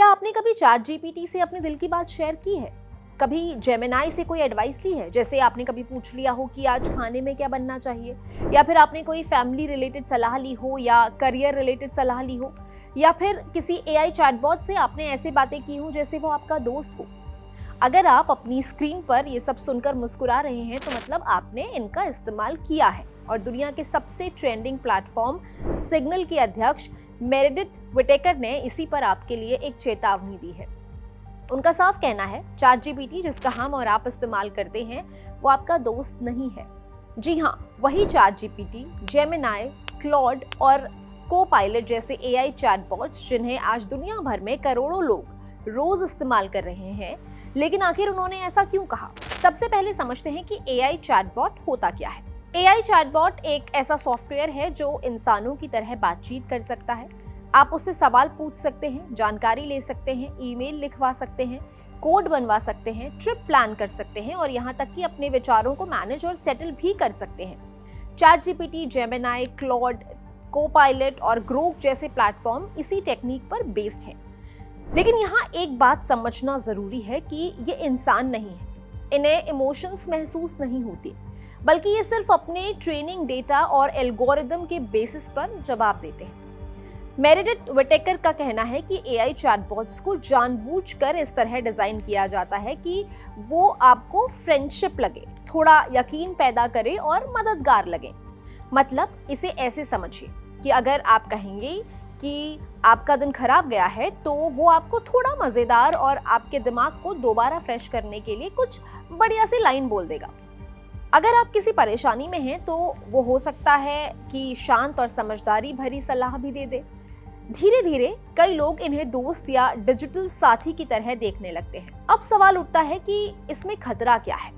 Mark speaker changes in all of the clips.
Speaker 1: क्या आपने कभी चैट जीपीटी से अपने दिल की बात शेयर की है? कभी जेमिनाई से कोई एडवाइस ली है? जैसे आपने कभी पूछ लिया हो कि आज खाने में क्या बनना चाहिए, या फिर आपने कोई फैमिली रिलेटेड सलाह ली हो, या करियर रिलेटेड सलाह ली हो, या फिर किसी एआई चैटबॉट से आपने ऐसी बातें की हो जैसे वो आपका दोस्त हो। अगर आप अपनी स्क्रीन पर ये सब सुनकर मुस्कुरा रहे हैं तो मतलब आपने इनका इस्तेमाल किया है। और दुनिया के सबसे ट्रेंडिंग प्लेटफॉर्म सिग्नल के अध्यक्ष मेरेडिथ विटेकर ने इसी पर आपके लिए एक चेतावनी दी है। उनका साफ कहना है, चैट जीपीटी जिसका हम और आप इस्तेमाल करते हैं वो आपका दोस्त नहीं है। जी हाँ, वही चैट जीपीटी, जेमिनाई, क्लॉड और को-पायलट जैसे एआई चैटबॉट्स जिन्हें आज दुनिया भर में करोड़ों लोग रोज इस्तेमाल कर रहे हैं। लेकिन आखिर उन्होंने ऐसा क्यों कहा? सबसे पहले समझते हैं कि एआई चैटबॉट होता क्या है। एआई चैटबॉट एक ऐसा सॉफ्टवेयर है जो इंसानों की तरह बातचीत कर सकता है। आप उससे सवाल पूछ सकते हैं, जानकारी ले सकते हैं, ईमेल लिखवा सकते हैं, कोड बनवा सकते हैं, ट्रिप प्लान कर सकते हैं और यहाँ तक कि अपने विचारों को मैनेज और सेटल भी कर सकते हैं। Chat GPT, Gemini, Claude, co-pilot और ग्रोक जैसे प्लेटफॉर्म इसी टेक्निक पर बेस्ड हैं। लेकिन यहाँ एक बात समझना जरूरी है कि ये इंसान नहीं है, इन्हें इमोशंस महसूस नहीं होती, बल्कि ये सिर्फ अपने ट्रेनिंग डेटा और एल्गोरिदम के बेसिस पर जवाब देते हैं। मेरेडिथ विटेकर का कहना है कि एआई चैटबॉट्स को जानबूझकर इस तरह डिजाइन किया जाता है कि वो आपको फ्रेंडशिप लगे, थोड़ा यकीन पैदा करे और मददगार लगे। मतलब इसे ऐसे समझिए कि अगर आप कहेंगे कि आपका दिन खराब गया है तो वो आपको थोड़ा मजेदार और आपके दिमाग को दोबारा फ्रेश करने के लिए कुछ बढ़िया सी लाइन बोल देगा। अगर आप किसी परेशानी में हैं तो वो हो सकता है कि शांत और समझदारी भरी सलाह भी दे दे। धीरे धीरे कई लोग इन्हें दोस्त या डिजिटल साथी की तरह देखने लगते हैं। अब सवाल उठता है कि इसमें खतरा क्या है?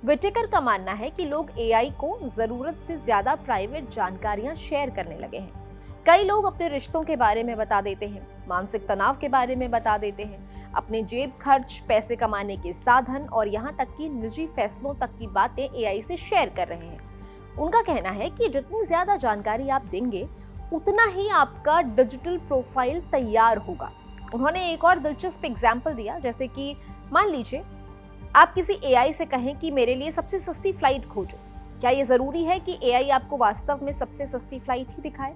Speaker 1: विटेकर का मानना है कि लोग एआई को जरूरत से ज्यादा प्राइवेट जानकारियां शेयर करने लगे हैं। कई लोग अपने रिश्तों के बारे में बता देते हैं, मानसिक तनाव के बारे में बता देते हैं, अपने जेब खर्च, पैसे कमाने के साधन और यहाँ तक कि निजी फैसलों तक की बातें एआई से शेयर कर रहे हैं। उनका कहना है कि जितनी ज्यादा जानकारी आप देंगे उतना ही आपका डिजिटल प्रोफाइल तैयार होगा। उन्होंने एक और दिलचस्प एग्जाम्पल दिया, जैसे कि मान लीजिए आप किसी एआई से कहें कि मेरे लिए सबसे सस्ती फ्लाइट खोजो। क्या ये जरूरी है कि एआई आपको वास्तव में सबसे सस्ती फ्लाइट ही दिखाए?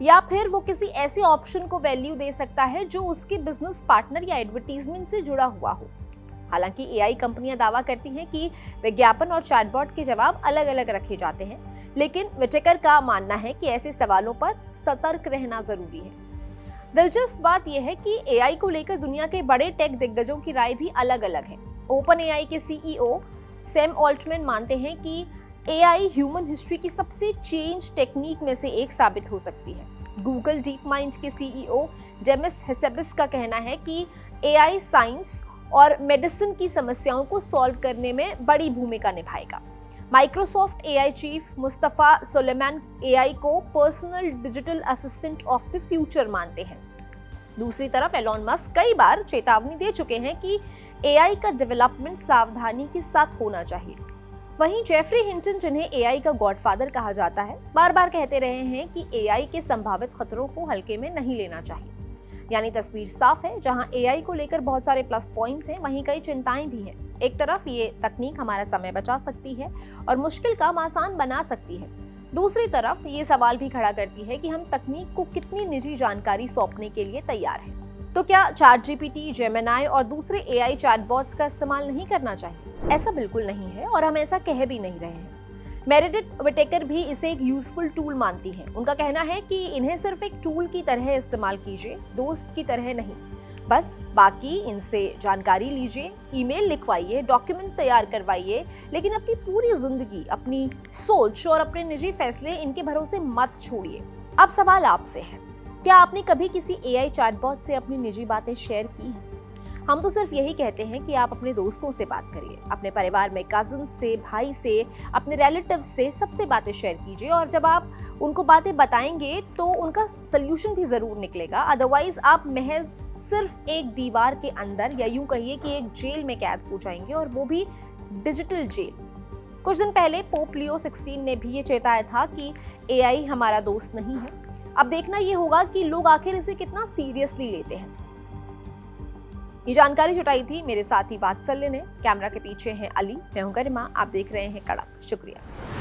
Speaker 1: या फिर वो किसी ऐसे ऑप्शन को वैल्यू दे सकता है जो उसके बिजनेस पार्टनर या एडवर्टीजमेंट से जुड़ा हुआ हो। हालांकि एआई कंपनियां दावा करती हैं कि विज्ञापन और चैटबॉट के जवाब अलग अलग रखे जाते हैं, लेकिन विटेकर का मानना है कि ऐसे सवालों पर सतर्क रहना जरूरी है। दिलचस्प बात यह है कि एआई को लेकर दुनिया के बड़े टेक दिग्गजों की राय भी अलग अलग है। ओपन एआई के सीईओ सैम ऑल्टमैन मानते हैं कि एआई ह्यूमन हिस्ट्री की सबसे चेंज टेक्निक में से एक साबित हो सकती है। गूगल डीप माइंड के सीईओ डेमिस हेसेबिस का कहना है कि एआई साइंस और मेडिसिन की समस्याओं को सॉल्व करने में बड़ी भूमिका निभाएगा। Microsoft AI chief Mustafa Suleyman AI को personal digital assistant of the future मानते हैं। दूसरी तरफ एलॉन मस्क कई बार चेतावनी दे चुके हैं कि एआई का डेवलपमेंट सावधानी के साथ होना चाहिए। वहीं जेफरी हिंटन, जिन्हें एआई का गॉडफादर कहा जाता है, बार बार कहते रहे हैं कि एआई के संभावित खतरों को हल्के में नहीं लेना चाहिए। यानी तस्वीर साफ है, जहां एआई को लेकर बहुत सारे प्लस पॉइंट्स हैं, वहीं कई चिंताएं भी हैं। एक तरफ ये तकनीक हमारा समय बचा सकती है और मुश्किल काम आसान बना सकती है। दूसरी तरफ ये सवाल भी खड़ा करती है कि हम तकनीक को कितनी निजी जानकारी सौंपने के लिए तैयार हैं। तो क्या चैट जीपीटी, जेमिनाई और दूसरे एआई चैटबॉट्स का इस्तेमाल नहीं करना चाहिए? ऐसा बिल्कुल नहीं है और हम ऐसा कह भी नहीं रहे हैं। मेरेडिथ विटेकर भी इसे एक यूजफुल टूल मानती हैं। उनका कहना है कि इन्हें सिर्फ एक टूल की तरह इस्तेमाल कीजिए, दोस्त की तरह नहीं। बस बाकी इनसे जानकारी लीजिए, ईमेल लिखवाइए, डॉक्यूमेंट तैयार करवाइए, लेकिन अपनी पूरी जिंदगी, अपनी सोच और अपने निजी फैसले इनके भरोसे मत छोड़िए। अब सवाल आपसे है, क्या आपने कभी किसी एआई चैटबॉट से अपनी निजी बातें शेयर की हैं? हम तो सिर्फ यही कहते हैं कि आप अपने दोस्तों से बात करिए, अपने परिवार में कजिन से, भाई से, अपने रिलेटिव से, सबसे बातें शेयर कीजिए। और जब आप उनको बातें बताएंगे तो उनका सल्यूशन भी जरूर निकलेगा। अदरवाइज आप महज सिर्फ एक दीवार के अंदर, या यूं कहिए कि एक जेल में कैद हो जाएंगे, और वो भी डिजिटल जेल। कुछ दिन पहले पोप लियो 16 ने भी ये चेताया था कि एआई हमारा दोस्त नहीं है। अब देखना ये होगा कि लोग आखिर इसे कितना सीरियसली लेते हैं। ये जानकारी जुटाई थी मेरे साथी वात्सल्य ने। कैमरा के पीछे हैं अली, मैं हूं गरिमा, आप देख रहे हैं कड़क। शुक्रिया।